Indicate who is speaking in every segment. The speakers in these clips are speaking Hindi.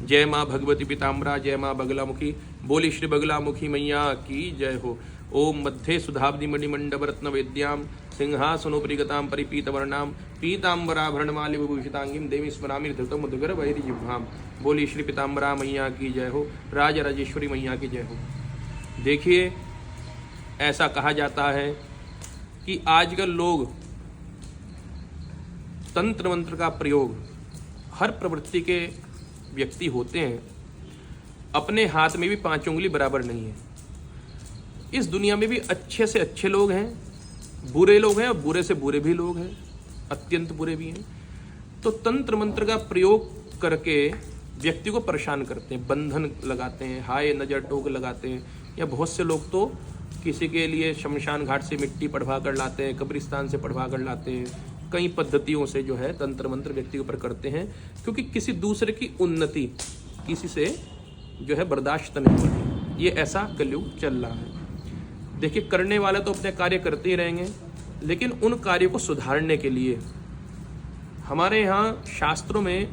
Speaker 1: जय माँ भगवती पीताम्बरा, जय माँ बगलामुखी। बोली श्री बगलामुखी मैया की जय हो। ओम मध्ये सुधाब्धि मणिमंडप रत्न वेद्याम सिंहासनोपरिगतां परिपीतवर्णाम पीताम्बराभरणमाल्य विभूषितांगीं देवी स्मरामि धृतम मुद्गर वैरी जिह्वाम। बोली श्री पीताम्बरा मैया की जय हो। राज राजेश्वरी मैया की जय हो। देखिए, ऐसा कहा जाता है कि आजकल लोग तंत्र मंत्र का प्रयोग, हर प्रवृत्ति के व्यक्ति होते हैं, अपने हाथ में भी 5 उंगली बराबर नहीं है। इस दुनिया में भी अच्छे से अच्छे लोग हैं, बुरे लोग हैं और बुरे से बुरे भी लोग हैं, अत्यंत बुरे भी हैं। तो तंत्र मंत्र का प्रयोग करके व्यक्ति को परेशान करते हैं, बंधन लगाते हैं, हाय नजर टोक लगाते हैं, या बहुत से लोग तो किसी के लिए शमशान घाट से मिट्टी पढ़वा कर लाते हैं, कब्रिस्तान से पढ़वा कर लाते हैं। कई पद्धतियों से जो है तंत्र मंत्र व्यक्ति के ऊपर करते हैं, क्योंकि किसी दूसरे की उन्नति किसी से जो है बर्दाश्त नहीं होती। ये ऐसा कलयुग चल रहा है। देखिए, करने वाले तो अपने कार्य करते ही रहेंगे, लेकिन उन कार्यों को सुधारने के लिए हमारे यहाँ शास्त्रों में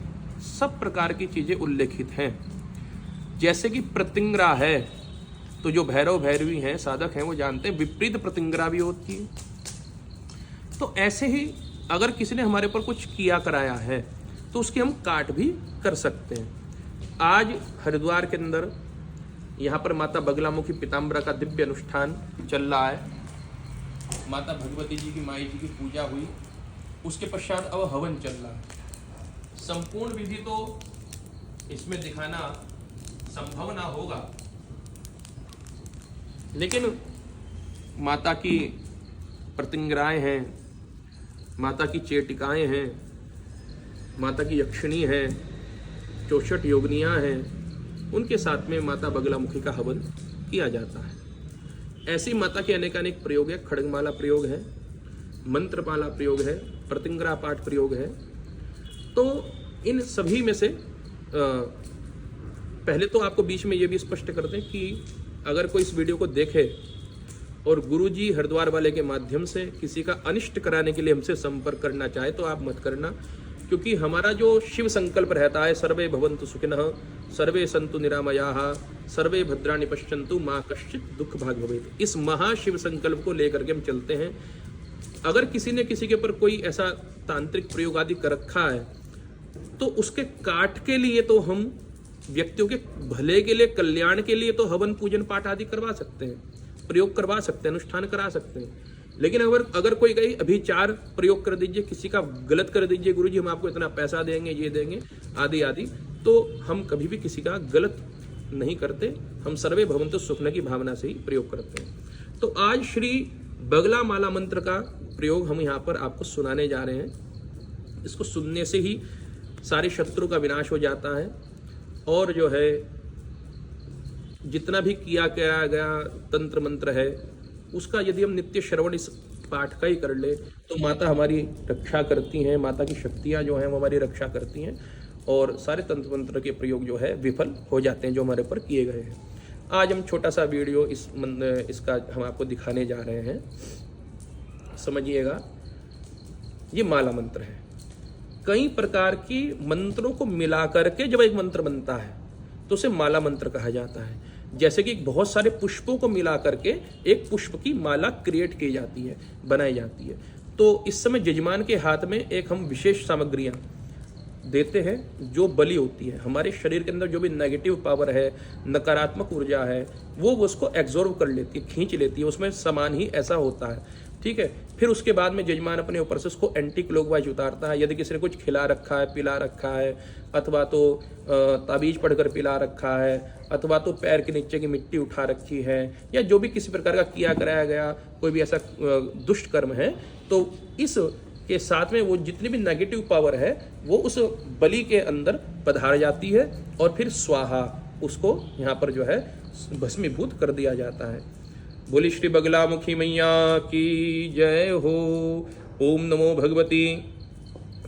Speaker 1: सब प्रकार की चीज़ें उल्लेखित हैं। जैसे कि प्रतिंग्रा है, तो जो भैरव भैरवी हैं, साधक हैं, वो जानते हैं विपरीत प्रतिंग्रा भी होती है। तो ऐसे ही अगर किसी ने हमारे ऊपर कुछ किया कराया है तो उसकी हम काट भी कर सकते हैं। आज हरिद्वार के अंदर यहाँ पर माता बगलामुखी पीताम्बरा का दिव्य अनुष्ठान चल रहा है। माता भगवती जी की, माई जी की पूजा हुई, उसके पश्चात अब हवन चल रहा है। संपूर्ण विधि तो इसमें दिखाना संभव ना होगा, लेकिन माता की प्रतिंग्राएं हैं, माता की चेटिकाएं हैं, माता की यक्षिणी है, 64 योगनियाँ हैं, उनके साथ में माता बगलामुखी का हवन किया जाता है। ऐसी माता के अनेकानेक प्रयोग है। खड्गमाला प्रयोग है, मंत्रमाला प्रयोग है, प्रतिंग्रा पाठ प्रयोग है। तो इन सभी में से पहले तो आपको बीच में ये भी स्पष्ट कर दें कि अगर कोई इस वीडियो को देखे और गुरुजी हरिद्वार वाले के माध्यम से किसी का अनिष्ट कराने के लिए हमसे संपर्क करना चाहे तो आप मत करना, क्योंकि हमारा जो शिव संकल्प रहता है, सर्वे भवन्तु सुखिनः, सर्वे सन्तु निरामयाः, सर्वे भद्राणि पश्यन्तु माँ कश्चित् दुख भाग भवेत्, इस महाशिव संकल्प को लेकर के हम चलते हैं। अगर किसी ने किसी के ऊपर कोई ऐसा तांत्रिक प्रयोग आदि कर रखा है तो उसके काट के लिए तो हम व्यक्तियों के भले के लिए, कल्याण के लिए तो हवन पूजन पाठ आदि करवा सकते हैं, प्रयोग करवा सकते हैं, अनुष्ठान करा सकते हैं। लेकिन अगर कोई कहे अभी 4 प्रयोग कर दीजिए, किसी का गलत कर दीजिए, गुरुजी हम आपको इतना पैसा देंगे, ये देंगे आदि आदि, तो हम कभी भी किसी का गलत नहीं करते। हम सर्वे भवन्तु सुखिनः की भावना से ही प्रयोग करते हैं। तो आज श्री बगला माला मंत्र का प्रयोग हम यहाँ पर आपको सुनाने जा रहे हैं। इसको सुनने से ही सारे शत्रु का विनाश हो जाता है, और जो है जितना भी किया गया तंत्र मंत्र है उसका यदि हम नित्य श्रवण इस पाठ का ही कर ले तो माता हमारी रक्षा करती हैं, माता की शक्तियाँ जो हैं वो हमारी रक्षा करती हैं, और सारे तंत्र मंत्र के प्रयोग जो है विफल हो जाते हैं जो हमारे ऊपर किए गए हैं। आज हम छोटा सा वीडियो इसका हम आपको दिखाने जा रहे हैं। समझिएगा, ये माला मंत्र है। कई प्रकार की मंत्रों को मिला करके जब एक मंत्र बनता है तो उसे माला मंत्र कहा जाता है। जैसे कि बहुत सारे पुष्पों को मिला करके एक पुष्प की माला क्रिएट की जाती है, बनाई जाती है। तो इस समय जजमान के हाथ में एक हम विशेष सामग्रियां देते हैं जो बलि होती है। हमारे शरीर के अंदर जो भी नेगेटिव पावर है, नकारात्मक ऊर्जा है, वो उसको एब्जॉर्व कर लेती है, खींच लेती है, उसमें सामान ही ऐसा होता है। ठीक है, फिर उसके बाद में जजमान अपने ऊपर से उसको एंटी क्लॉकवाइज उतारता है। यदि किसी ने कुछ खिला रखा है, पिला रखा है, अथवा तो ताबीज पढ़कर पिला रखा है, अथवा तो पैर के नीचे की मिट्टी उठा रखी है, या जो भी किसी प्रकार का किया कराया गया कोई भी ऐसा दुष्ट कर्म है, तो इस के साथ में वो जितनी भी नेगेटिव पावर है वो उस बलि के अंदर पधार जाती है, और फिर स्वाहा उसको यहाँ पर जो है भस्मीभूत कर दिया जाता है। बोली श्री बगलामुखी मैया की जय हो। ओम नमो भगवती,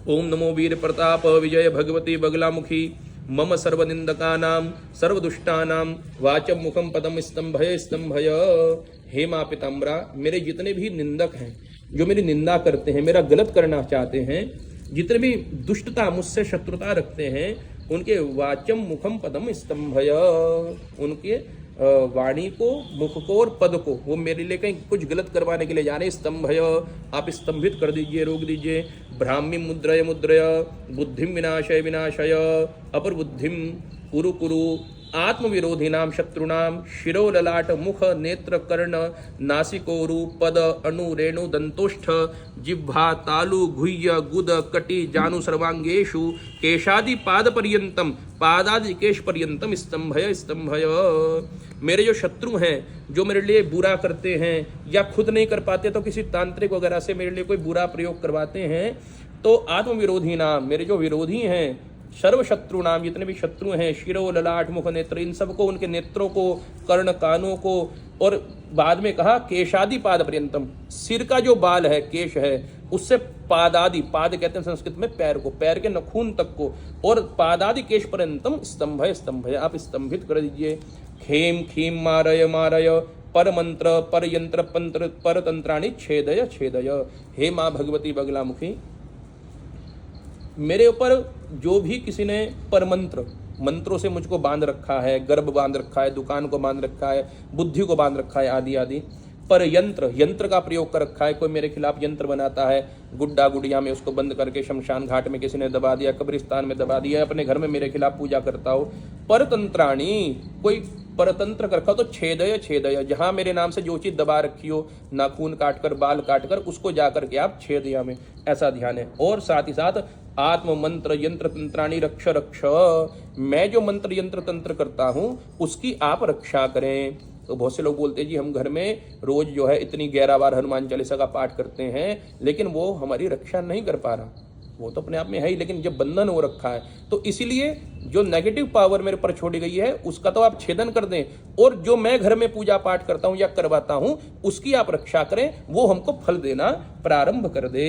Speaker 1: ओम नमो वीर प्रताप विजय भगवती बगलामुखी। मम सर्वनिंदकानां सर्वदुष्टानां वाचम मुखम पदम स्तंभय स्तंभय। हे माँ पीताम्बरा, मेरे जितने भी निंदक हैं, जो मेरी निंदा करते हैं, मेरा गलत करना चाहते हैं, जितने भी दुष्टता मुझसे शत्रुता रखते हैं, उनके वाचम मुखम पदम स्तंभय, उनके वाणी को, मुख को और पद को, वो मेरे लिए कहीं कुछ गलत करवाने के लिए जा रहे हैं, स्तंभय, आप स्तंभित कर दीजिए, रोक दीजिए। ब्राह्मी मुद्रय मुद्रय बुद्धिम विनाशय विनाशय अपर बुद्धिम कुरु कुरु आत्मविरोधिनाम शत्रुणाम शिरो ललाट मुख नेत्र कर्ण नासिकोरु पद अणु रेणु दंतोष्ठ जिह्वा तालु गुह्य गुद कटी जानु सर्वांगेषु केशादि पाद पर्यंतम पादादि केश पर्यंतम स्तंभय स्तंभय। मेरे जो शत्रु हैं, जो मेरे लिए बुरा करते हैं या खुद नहीं कर पाते तो किसी तांत्रिक वगैरह से मेरे लिए कोई बुरा प्रयोग करवाते हैं, तो आत्मविरोधी नाम, मेरे जो विरोधी हैं, सर्व शत्रु नाम, जितने भी शत्रु हैं, शिरो ललाट मुख नेत्र, इन सबको, उनके नेत्रों को, कर्ण कानों को, और बाद में कहा केशादि पाद पर्यंतम, सिर का जो बाल है, केश है, उससे पादादि, पाद कहते हैं संस्कृत में पैर को, पैर के नखून तक को, और पादादि केश पर्यंतम स्तंभय स्तंभय, आप स्तंभित कर दीजिए। खेम खीम मारय मारय पर मंत्र पर यंत्र पंत्र पर तंत्राणी छेदय छेदय। हे माँ भगवती बगलामुखी, मेरे ऊपर जो भी किसी ने परमंत्र, मंत्रों से मुझको बांध रखा है, गर्भ बांध रखा है, दुकान को बांध रखा है, बुद्धि को बांध रखा है, आदि आदि, पर यंत्र, यंत्र का प्रयोग कर रखा है, कोई मेरे खिलाफ यंत्र बनाता है, गुड्डा गुड़िया में उसको बंद करके शमशान घाट में किसी ने दबा दिया, कब्रिस्तान में दबा दिया, अपने घर में मेरे खिलाफ पूजा करता हो, परतंत्राणी, कोई परतंत्र कर रखा तो छेदय छेदय, जहां मेरे नाम से जो चीज दबा रखी हो, नाखून काटकर, बाल काटकर, उसको जाकर के आप छेदया में, ऐसा ध्यान है। और साथ ही साथ आत्म मंत्र यंत्र तंत्राणी रक्ष रक्ष, मैं जो मंत्र यंत्र तंत्र करता हूं उसकी आप रक्षा करें। तो बहुत से लोग बोलते हैं जी हम घर में रोज जो है इतनी 11 बार हनुमान चालीसा का पाठ करते हैं, लेकिन वो हमारी रक्षा नहीं कर पा रहा। वो तो अपने आप में है ही, लेकिन जब बंधन हो रखा है तो इसीलिए जो नेगेटिव पावर मेरे पर छोड़ी गई है उसका तो आप छेदन कर दें, और जो मैं घर में पूजा पाठ करता हूं या करवाता हूं उसकी आप रक्षा करें, वो हमको फल देना प्रारंभ कर दे।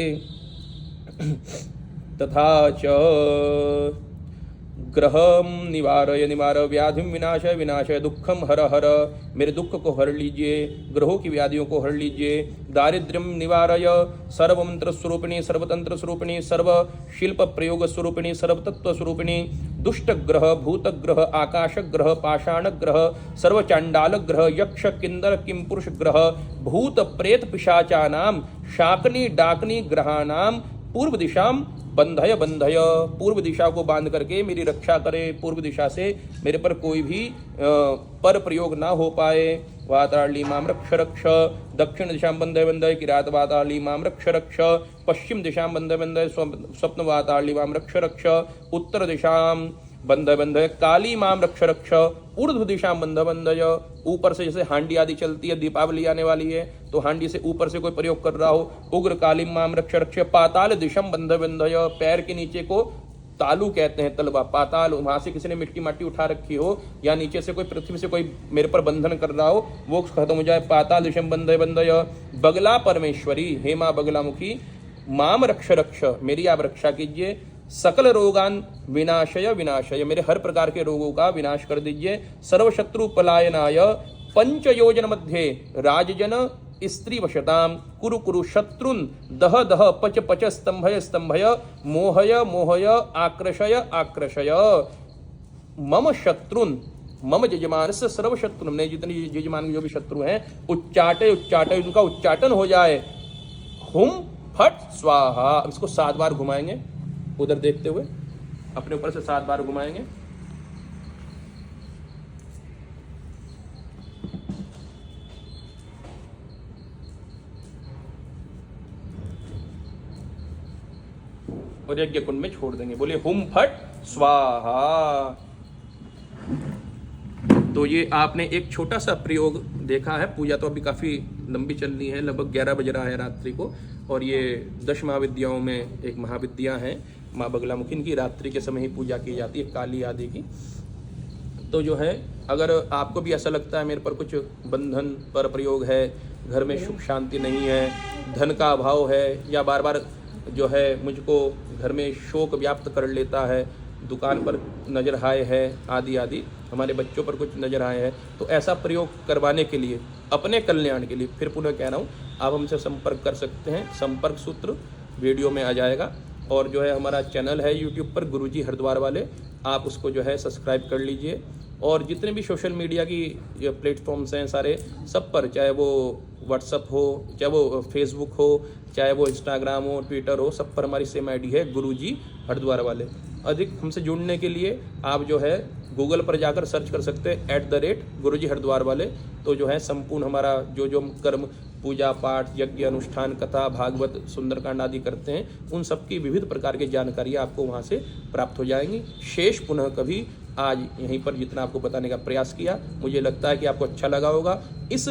Speaker 1: तथा च ग्रहम निवारय निवार व्याधिम विनाशय विनाशय दुखम हर हर, मेरे दुख को हर लीजिए, ग्रहों की व्याधियों को हर लीजिए। दारिद्र्यम निवारय सर्वमंत्र स्वरूपिणी सर्वतंत्र स्वरूपिणी सर्व शिल्प प्रयोग स्वरूपिणी सर्वतत्व स्वरूपिणी दुष्ट ग्रह भूत ग्रह आकाश ग्रह पाषाण ग्रह सर्व चांडाल ग्रह यक्ष किन्नर किमपुरुष ग्रह भूत प्रेत पिशाचानाम शाकनी डाकनी ग्रहानाम पूर्व दिशाम बंधय बंधय, पूर्व दिशा को बांध करके मेरी रक्षा करे, पूर्व दिशा से मेरे पर कोई भी पर प्रयोग ना हो पाए। वाताली माम रक्ष रक्ष, दक्षिण दिशा बंधय बंधय किरात वाताली माम रक्ष रक्ष, पश्चिम दिशा बंधय बंधय स्वप्न वाताली माम रक्ष रक्ष, उत्तर दिशा बंधय बंधय काली माम रक्ष रक्ष, ऊर्ध्व दिशा बंधय बंधय, ऊपर से जैसे हांडी आदि चलती है, दीपावली आने वाली है तो हांडी से ऊपर से कोई प्रयोग कर रहा हो, उग्र काली माम रक्ष रक्ष, पाताल दिशम बंधय बंधय, पैर के नीचे को तालु कहते हैं, तलवा, पाताल, वहां से किसी ने मिट्टी माटी उठा रखी हो या नीचे से कोई पृथ्वी से कोई मेरे पर बंधन कर रहा हो वो खत्म हो जाए। पाताल दिशम बंधय बंधय। बगला परमेश्वरी, हे मां बगलामुखी, माम रक्ष रक्ष, मेरी आप रक्षा कीजिए। सकल रोगान विनाशय विनाशय, मेरे हर प्रकार के रोगों का विनाश कर दीजिए। सर्वशत्रु पलायनाय पंच योजन मध्य राजजन स्त्री वशताम कुरु कुरु शत्रुन दह दह पच पच स्तंभय स्तंभय मोहय मोहय आक्रशय आक्रशय। मम शत्रुन, मम जजमान से सर्व शत्रु, ने जितने जजमान जो भी शत्रु हैं उच्चाटे उच्चाटे, उनका उच्चाटन हो जाए। हुम फट स्वाहा, इसको 7 बार घुमाएंगे, उधर देखते हुए अपने ऊपर से 7 बार घुमाएंगे। और यज्ञ कुंड में छोड़ देंगे। बोले हुम फट स्वाहा। तो ये आपने एक छोटा सा प्रयोग देखा है। पूजा तो अभी काफी लंबी चलनी है, लगभग 11 बज रहा है रात्रि को, और ये 10 महाविद्याओं में एक महाविद्या है माँ बगलामुखी की, रात्रि के समय ही पूजा की जाती है, काली आदि की। तो जो है अगर आपको भी ऐसा लगता है मेरे पर कुछ बंधन पर प्रयोग है, घर में सुख शांति नहीं है, धन का अभाव है, या बार बार जो है मुझको घर में शोक व्याप्त कर लेता है, दुकान पर नजर आए है आदि आदि, हमारे बच्चों पर कुछ नजर आए हैं, तो ऐसा प्रयोग करवाने के लिए, अपने कल्याण के लिए, फिर पुनः कह रहा हूँ, आप हमसे संपर्क कर सकते हैं। संपर्क सूत्र वीडियो में आ जाएगा। और जो है हमारा चैनल है यूट्यूब पर गुरुजी हरिद्वार वाले, आप उसको जो है सब्सक्राइब कर लीजिए। और जितने भी सोशल मीडिया की प्लेटफॉर्म्स हैं सारे, सब पर, चाहे वो व्हाट्सअप हो, चाहे वो फेसबुक हो, चाहे वो इंस्टाग्राम हो, ट्विटर हो, सब पर हमारी सेम आईडी है गुरुजी हरिद्वार वाले। अधिक हमसे जुड़ने के लिए आप जो है गूगल पर जाकर सर्च कर सकते हैं @गुरुजी हरिद्वार वाले। तो जो है संपूर्ण हमारा जो हम कर्म, पूजा पाठ, यज्ञ, अनुष्ठान, कथा, भागवत, सुंदरकांड आदि करते हैं, उन सब की विविध प्रकार की जानकारी आपको वहाँ से प्राप्त हो जाएंगी। शेष पुनः कभी आज यहीं पर जितना आपको बताने का प्रयास किया, मुझे लगता है कि आपको अच्छा लगा होगा। इस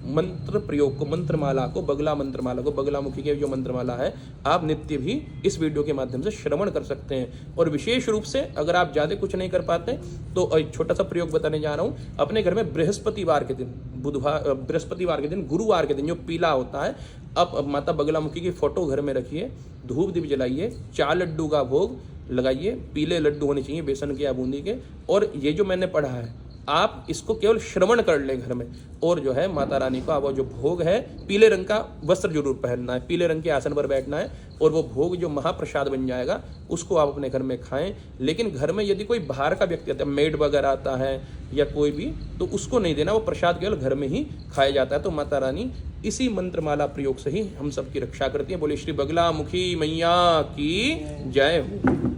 Speaker 1: मंत्र प्रयोग को, मंत्रमाला को, बगला मंत्रमाला को, बगलामुखी की जो मंत्रमाला है, आप नित्य भी इस वीडियो के माध्यम से श्रवण कर सकते हैं। और विशेष रूप से अगर आप ज़्यादा कुछ नहीं कर पाते तो एक छोटा सा प्रयोग बताने जा रहा हूँ। अपने घर में बृहस्पतिवार के दिन, बृहस्पतिवार के दिन, गुरुवार के दिन जो पीला होता है, अब माता बगलामुखी की फोटो घर में रखिए, धूप दीप जलाइए, 4 लड्डू का भोग लगाइए। पीले लड्डू होने चाहिए, बेसन के या बूंदी के। और ये जो मैंने पढ़ा है, आप इसको केवल श्रवण कर लें घर में। और जो है माता रानी का वो जो भोग है, पीले रंग का वस्त्र जरूर पहनना है, पीले रंग के आसन पर बैठना है, और वो भोग जो महाप्रसाद बन जाएगा उसको आप अपने घर में खाएं। लेकिन घर में यदि कोई बाहर का व्यक्ति आता है, मेड वगैरह आता है या कोई भी, तो उसको नहीं देना, वो प्रसाद केवल घर में ही खाया जाता है। तो माता रानी इसी मंत्रमाला प्रयोग से ही हम सबकी रक्षा करती है। बोले श्री बगलामुखी मैया की जय हो।